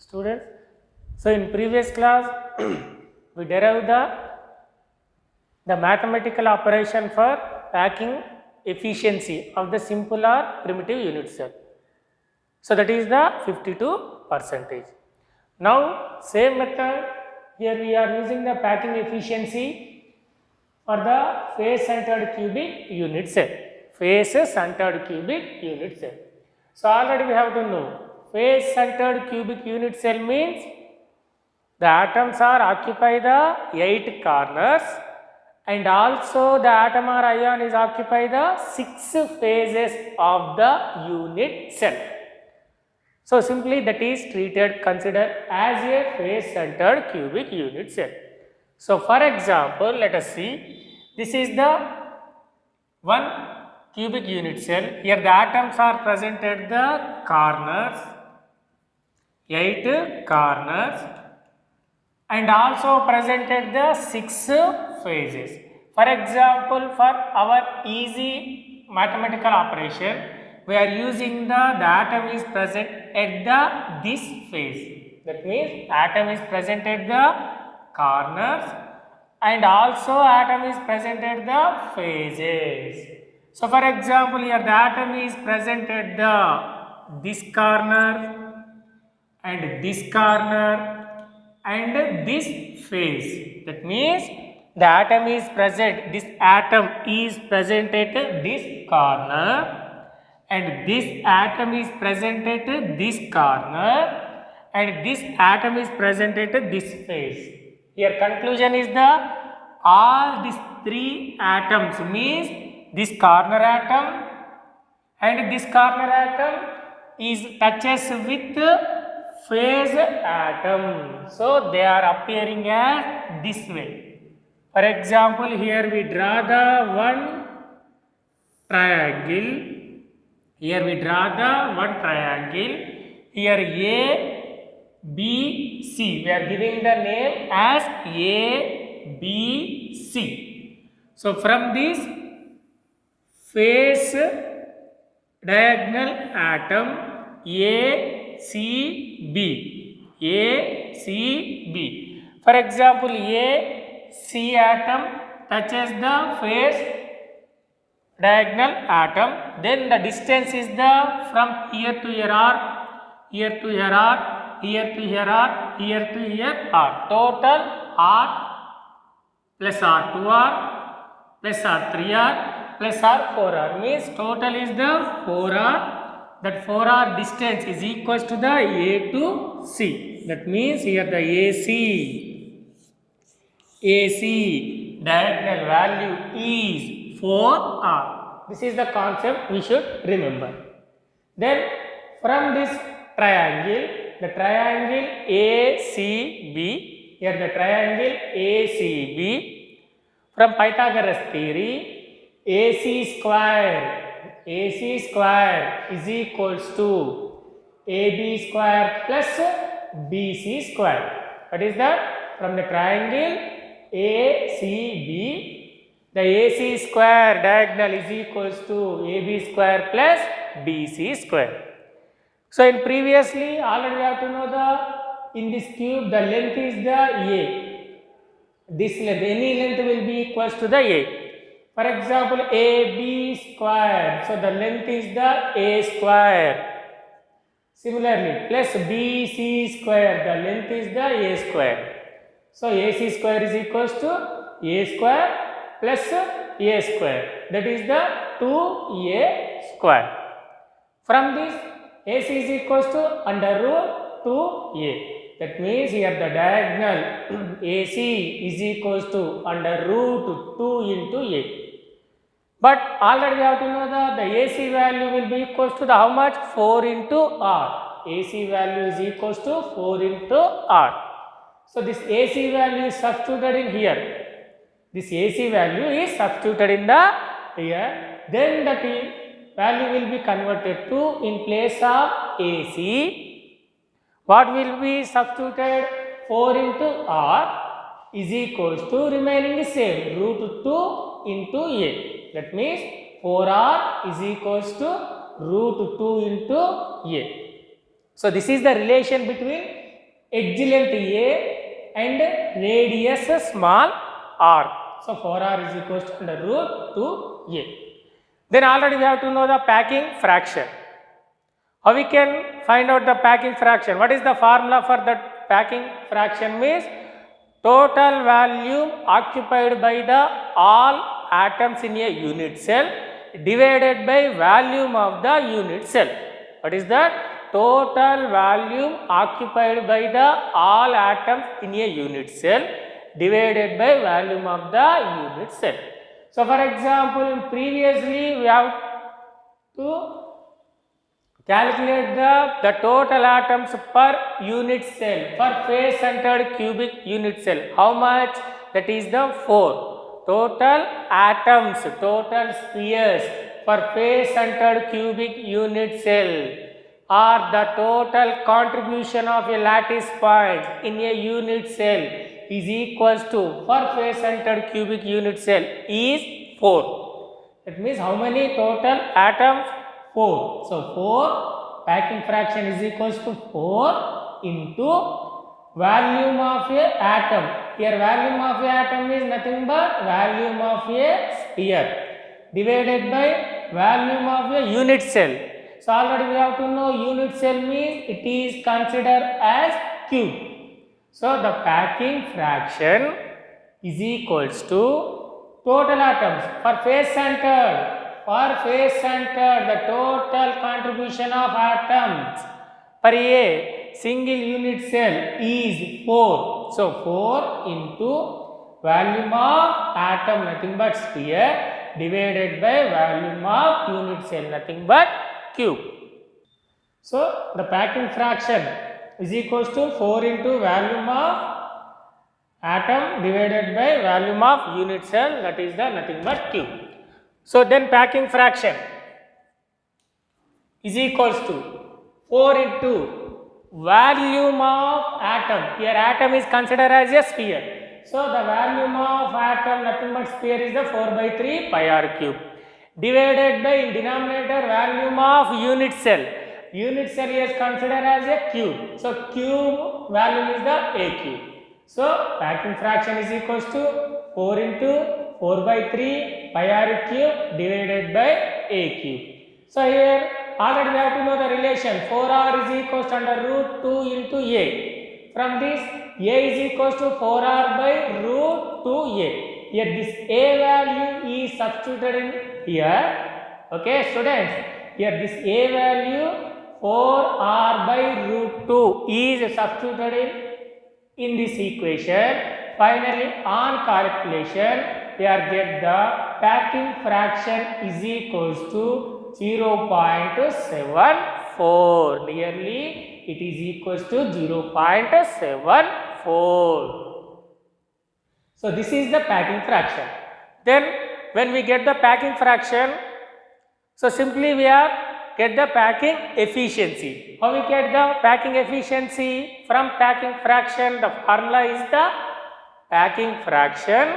students. So in previous class we derived the mathematical operation for packing efficiency of the simple or primitive unit cell. So that is the 52%. Now same method, here we are using the packing efficiency for the face centered cubic unit cell. Face centered cubic unit cell. So already we have to know face centered cubic unit cell means the atoms are occupy the 8 corners and also the atom or ion is occupy the 6 phases of the unit cell. So simply that is considered as a face centered cubic unit cell. So for example, let us see, this is the one cubic unit cell. Here the atoms are present at the corners, 8 corners, and also presented the 6 phases. For example, for our easy mathematical operation, we are using the atom is present at this phase. That means atom is present at the corners and also atom is present at the phases. So for example, here the atom is present at this corner and this corner and this phase. That means the atom is present, this atom is present at this corner and this atom is present at this corner and this atom is present at this phase. Here conclusion is all these 3 atoms means this corner atom and this corner atom is touches with phase atom. So they are appearing as this way. For example, here we draw the one triangle. Here we draw the one triangle. Here A, B, C. We are giving the name as A, B, C. So from this face diagonal atom A, C, B. A, C, B. For example, A, C atom touches the face diagonal atom, then the distance is from here to here or here to here or here to here or here to here or total R plus R2R plus R3R plus R4R means total is the 4R. That 4R distance is equals to the A to C. That means here the AC diagonal value is 4R. This is the concept we should remember. Then from this triangle, the triangle ACB, here the triangle ACB, from Pythagoras theory, AC square is equals to AB square plus BC square. What is that? From the triangle ACB, the AC square diagonal is equals to AB square plus BC square. So in previously already we have to know in this cube the length is the A. This length, any length will be equals to the A. For example, AB square, so the length is the A square. Similarly, plus BC square, the length is the A square. So AC square is equals to A square plus A square, that is the 2A square. From this, AC is equals to under root 2A. That means here the diagonal AC is equals to under root 2 into A. But already we have to know the AC value will be equals to how much? 4 into R. AC value is equals to 4 into R. So this AC value is substituted in here. This AC value is substituted in here. Then the value will be converted to in place of AC. What will be substituted? 4 into R is equals to remaining same, root 2 into A. That means 4R is equals to root 2 into A. So this is the relation between edge length A and radius small r. So 4r is equals to under root 2a. Then already we have to know the packing fraction. How we can find out the packing fraction? What is the formula for that packing fraction? Means total volume occupied by the all atoms in a unit cell divided by volume of the unit cell. What is that? Total volume occupied by the all atoms in a unit cell divided by volume of the unit cell. So for example, previously we have to calculate the total atoms per unit cell for face centered cubic unit cell. How much? That is the 4. Total atoms, total spheres for face centered cubic unit cell or the total contribution of a lattice point in a unit cell is equals to, for face centered cubic unit cell is 4. That means how many total atoms? 4. So 4 packing fraction is equals to 4 into volume of a atom. Here volume of a atom is nothing but volume of a sphere divided by volume of a unit cell. So already we have to know unit cell means it is considered as cube. So the packing fraction is equals to total atoms for face centered. For face centered, the total contribution of atoms per a single unit cell is 4. So 4 into volume of atom nothing but sphere divided by volume of unit cell nothing but cube. So the packing fraction is equals to 4 into volume of atom divided by volume of unit cell, that is the nothing but cube. So then packing fraction is equals to 4 into volume of atom. Here atom is considered as a sphere. So the volume of atom nothing but sphere is the 4 by 3 pi r cube divided by in denominator volume of unit cell. Unit cell is considered as a cube. So cube value is the a cube. So packing fraction is equals to 4 into 4 by 3 pi r cube divided by a cube. So here already we have to know the relation 4r is equals to under root 2 into a. From this a is equals to 4r by root 2a. Here this a value is substituted in here. Okay students, here this a value 4r by root 2 is substituted in this equation. Finally on calculation we are get the packing fraction is equals to 0.74. Nearly it is equals to 0.74. So this is the packing fraction. Then when we get the packing fraction, so simply we are get the packing efficiency. How we get the packing efficiency? From packing fraction, the formula is the packing fraction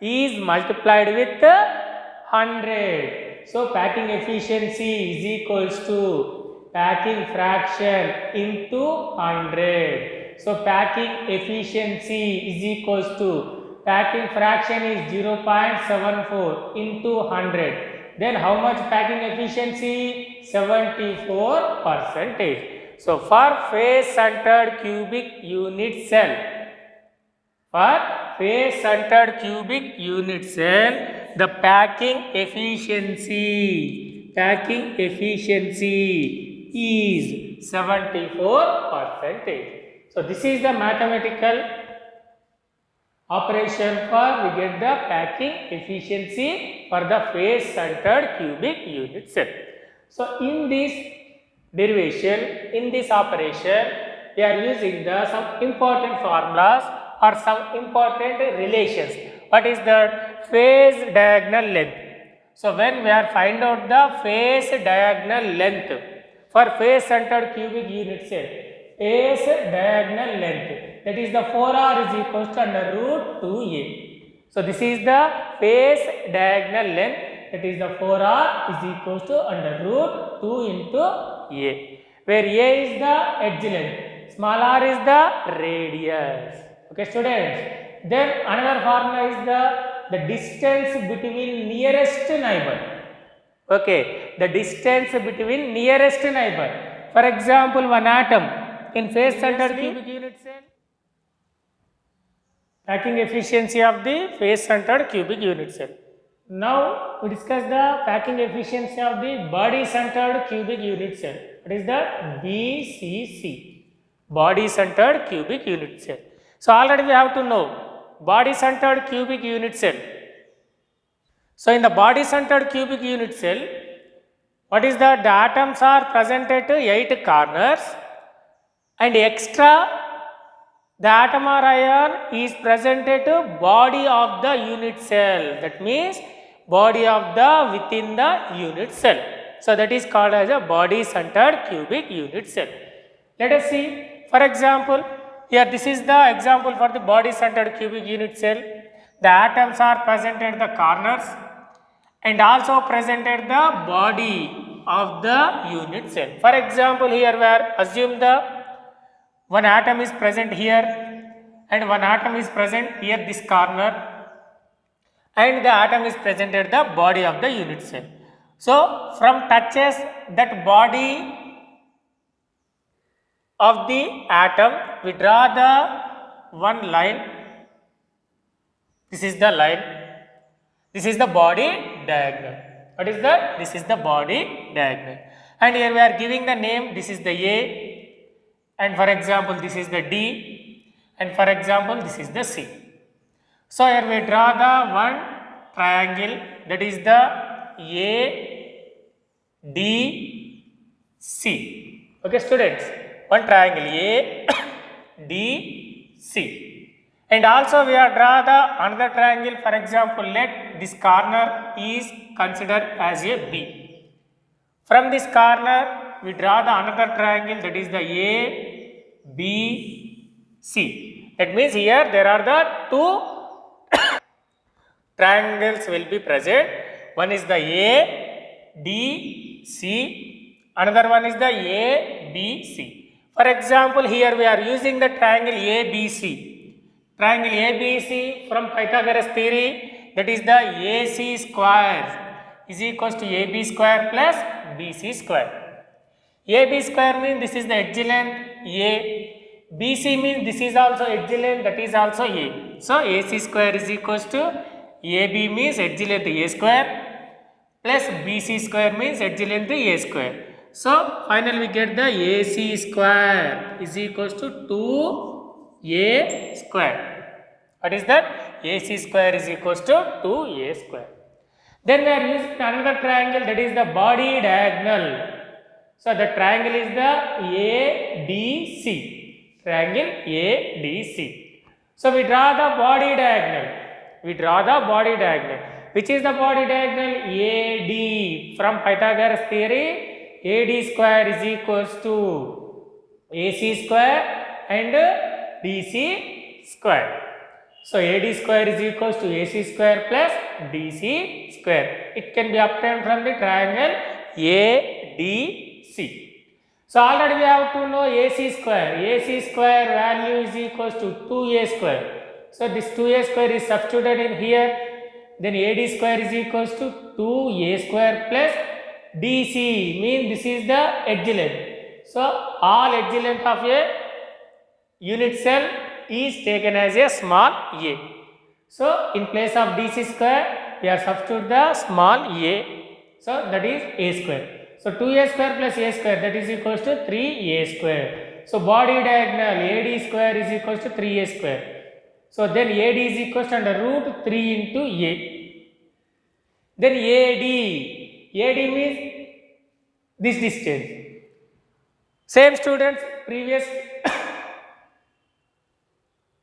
is multiplied with 100. So packing efficiency is equals to packing fraction into 100. So packing efficiency is equals to packing fraction is 0.74 into 100. Then how much packing efficiency? 74%. So for face centered cubic unit cell, for face centered cubic unit cell, the packing efficiency is 74%. So this is the mathematical operation for we get the packing efficiency for the face centered cubic unit cell. So in this derivation, in this operation, we are using some important formulas or some important relations. What is that? Phase diagonal length. So when we are find out the phase diagonal length for face centered cubic unit cell, phase diagonal length, that is the 4r is equals to under root 2a. So this is the phase diagonal length, that is the 4r is equals to under root 2 into a, where a is the edge length. Small r is the radius. Okay, students. Then another formula is the distance between nearest neighbor. Okay, the distance between nearest neighbor. For example, one atom in face-centered cubic unit cell. Packing efficiency of the face-centered cubic unit cell. Now we discuss the packing efficiency of the body-centered cubic unit cell. What is that? BCC, body-centered cubic unit cell. So already we have to know body-centered cubic unit cell. So in the body-centered cubic unit cell, what is that? The atoms are present at 8 corners, and extra the atom or ion is present at body of the unit cell. That means body of the within the unit cell. So that is called as a body-centered cubic unit cell. Let us see. For example, here this is the example for the body-centered cubic unit cell. The atoms are present at the corners and also present at the body of the unit cell. For example, here we are assume the one atom is present here and one atom is present here this corner, and the atom is present at the body of the unit cell. So from touches that body of the atom, we draw the one line. This is the line. This is the body diagonal. What is that? This is the body diagonal. And here we are giving the name. This is the A. And for example, this is the D, and for example, this is the C. So here we draw the one triangle, that is the A, D, C. Okay, students, one triangle A, D, C. And also we are draw the another triangle. For example, let this corner is considered as a B. From this corner, we draw the another triangle, that is the A, B, C. That means here there are the two triangles will be present. One is the A, D, C. Another one is the A, B, C. For example, here we are using the triangle ABC. Triangle ABC from Pythagoras theory, that is the AC square is equals to AB square plus BC square. AB square means this is the edge length A. BC means this is also edge length, that is also A. So AC square is equals to AB means edge length A square plus BC square means edge length A square. So finally we get the AC square is equals to 2A square. What is that? AC square is equals to 2A square. Then we are using another triangle, that is the body diagonal. So the triangle is the ADC. Triangle ADC. So we draw the body diagonal. We draw the body diagonal. Which is the body diagonal? AD. From Pythagoras theory, AD square is equals to AC square and DC square. So AD square is equals to AC square plus DC square. It can be obtained from the triangle ADC. So already we have to know AC square. AC square value is equals to 2A square. So this 2A square is substituted in here. Then AD square is equals to 2A square plus DC means this is the edge length. So all edge length of a unit cell is taken as a small a. So in place of DC square, we are substitute the small a. So that is A square. So 2A square plus A square, that is equals to 3A square. So body diagonal AD square is equals to 3A square. So then AD is equals to under root 3 into A. Then AD means this distance. Same students, previous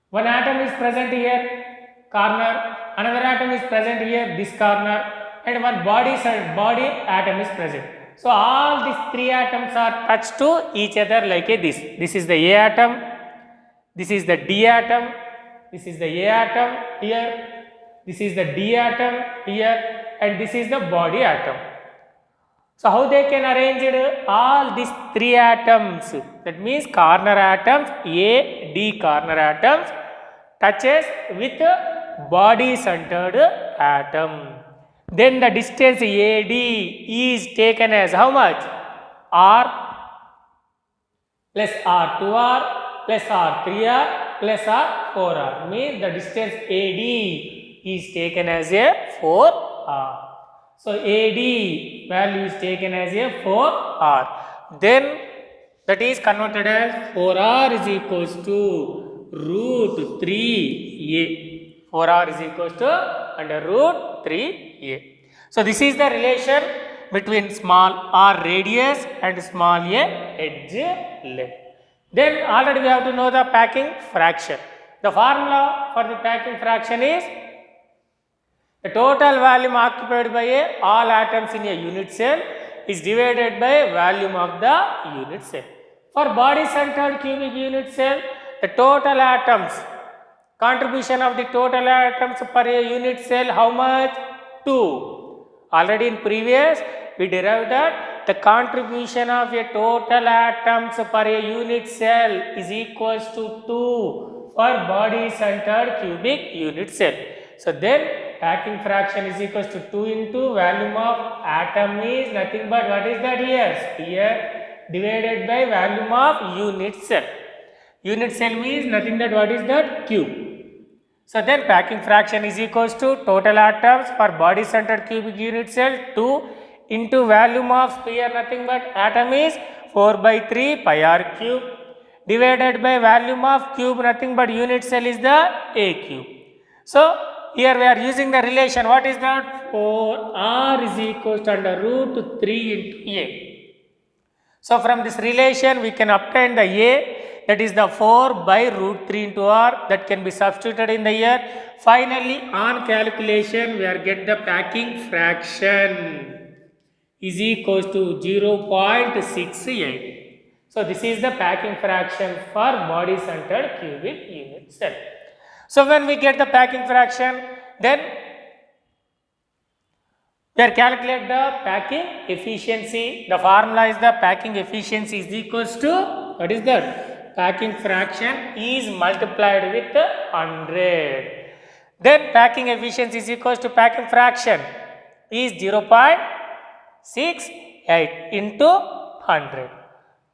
one atom is present here, corner, another atom is present here, this corner, and one body atom is present. So all these three atoms are touched to each other like this. This is the A atom, this is the D atom, this is the A atom here, this is the D atom here, and this is the body atom. So how they can arrange it? All these three atoms, that means corner atoms, A, D corner atoms touches with body centered atom. Then the distance AD is taken as how much? R plus R2R plus R3R plus R4R, means the distance AD is taken as a 4R. So AD value is taken as a 4R. Then that is converted as 4R is equals to root 3A. 4R is equals to under root 3A. So this is the relation between small r radius and small a edge length. Then already we have to know the packing fraction. The formula for the packing fraction is the total volume occupied by all atoms in a unit cell is divided by volume of the unit cell. For body centered cubic unit cell, the total atoms, contribution of the total atoms per a unit cell, how much? 2. Already in previous we derived that the contribution of a total atoms per a unit cell is equals to 2 for body centered cubic unit cell. So then packing fraction is equals to 2 into volume of atom is nothing but what is that here? Sphere divided by volume of unit cell. Unit cell means nothing but what is that? Cube. So then packing fraction is equals to total atoms for body centered cubic unit cell 2 into volume of sphere nothing but atom is 4 by 3 pi r cube divided by volume of cube nothing but unit cell is the a cube. So here we are using the relation, what is that? 4r is equals to under root 3 into a. So from this relation we can obtain the a, that is the 4 by root 3 into r, that can be substituted in the here. Finally on calculation we are get the packing fraction is equals to 0.68. So this is the packing fraction for body centered cubic unit cell. So when we get the packing fraction, then we are calculate the packing efficiency. The formula is the packing efficiency is equals to, what is that? Packing fraction is multiplied with 100. Then packing efficiency is equals to packing fraction is 0.68 into 100.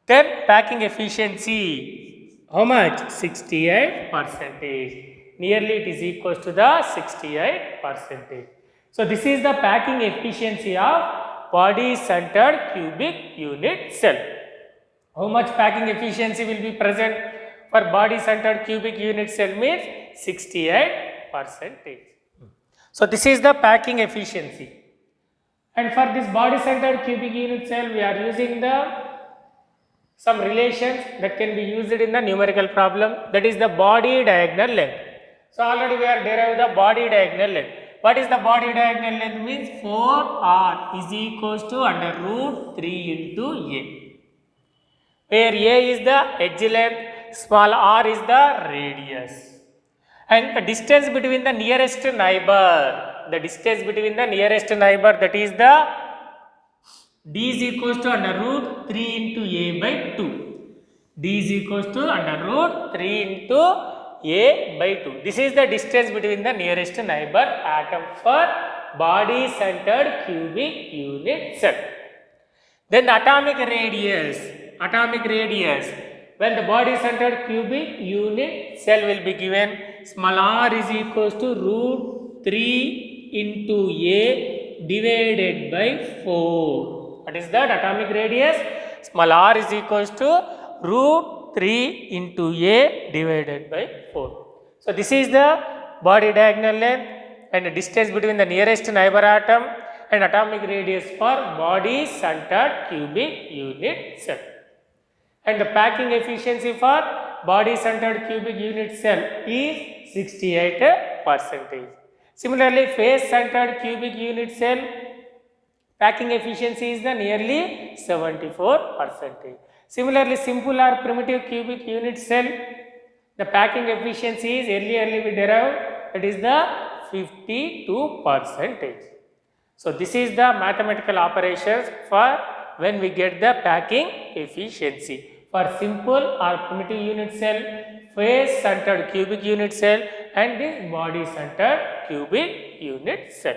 Then packing efficiency, how much? 68%. Nearly it is equals to the 68%. So this is the packing efficiency of body centered cubic unit cell. How much packing efficiency will be present for body centered cubic unit cell means 68%. So this is the packing efficiency. And for this body centered cubic unit cell we are using some relations that can be used in the numerical problem, that is the body diagonal length. So already we are derived the body diagonal length. What is the body diagonal length? Means 4r is equals to under root 3 into a, where a is the edge length, small r is the radius, and the distance between the nearest neighbor, that is the d is equals to under root 3 into a by 2. D is equals to under root 3 into a by 2. This is the distance between the nearest neighbor atom for body centered cubic unit cell. Then the atomic radius, when the body centered cubic unit cell will be given, small r is equals to root 3 into a divided by 4. What is that atomic radius? Small r is equals to root 3 into a divided by 4. So this is the body diagonal length and the distance between the nearest neighbor atom and atomic radius for body centered cubic unit cell. And the packing efficiency for body centered cubic unit cell is 68%. Similarly, face centered cubic unit cell packing efficiency is the nearly 74%. Similarly, simple or primitive cubic unit cell, the packing efficiency is earlier we derived, that is the 52%. So this is the mathematical operations for when we get the packing efficiency. For simple or primitive unit cell, face centered cubic unit cell and this body centered cubic unit cell.